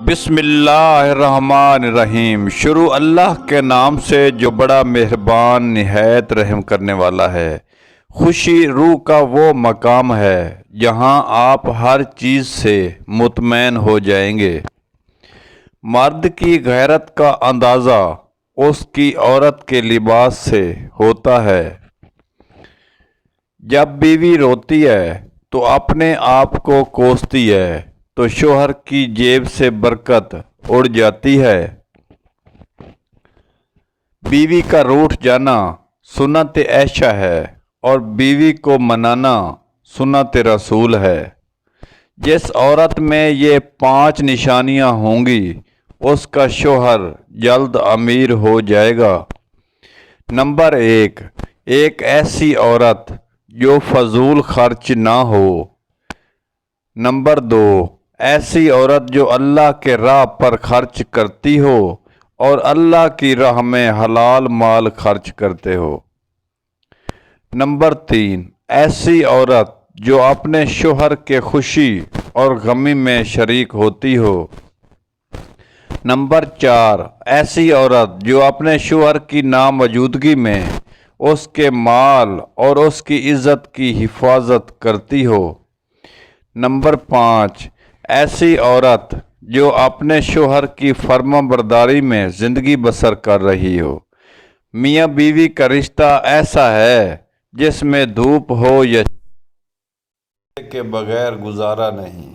بسم اللہ الرحمن الرحیم۔ شروع اللہ کے نام سے جو بڑا مہربان نہایت رحم کرنے والا ہے۔ خوشی روح کا وہ مقام ہے جہاں آپ ہر چیز سے مطمئن ہو جائیں گے۔ مرد کی غیرت کا اندازہ اس کی عورت کے لباس سے ہوتا ہے۔ جب بیوی روتی ہے تو اپنے آپ کو کوستی ہے تو شوہر کی جیب سے برکت اڑ جاتی ہے۔ بیوی کا روٹھ جانا سنت عائشہ ہے اور بیوی کو منانا سنت رسول ہے۔ جس عورت میں یہ 5 نشانیاں ہوں گی اس کا شوہر جلد امیر ہو جائے گا۔ نمبر 1، ایک ایسی عورت جو فضول خرچ نہ ہو۔ نمبر 2، ایسی عورت جو اللہ کے راہ پر خرچ کرتی ہو اور اللہ کی راہ میں حلال مال خرچ کرتے ہو۔ نمبر 3، ایسی عورت جو اپنے شوہر کے خوشی اور غمی میں شریک ہوتی ہو۔ نمبر 4، ایسی عورت جو اپنے شوہر کی ناموجودگی میں اس کے مال اور اس کی عزت کی حفاظت کرتی ہو۔ نمبر 5، ایسی عورت جو اپنے شوہر کی فرما برداری میں زندگی بسر کر رہی ہو۔ میاں بیوی کا رشتہ ایسا ہے جس میں دھوپ ہو یا چھاؤں کے بغیر گزارا نہیں۔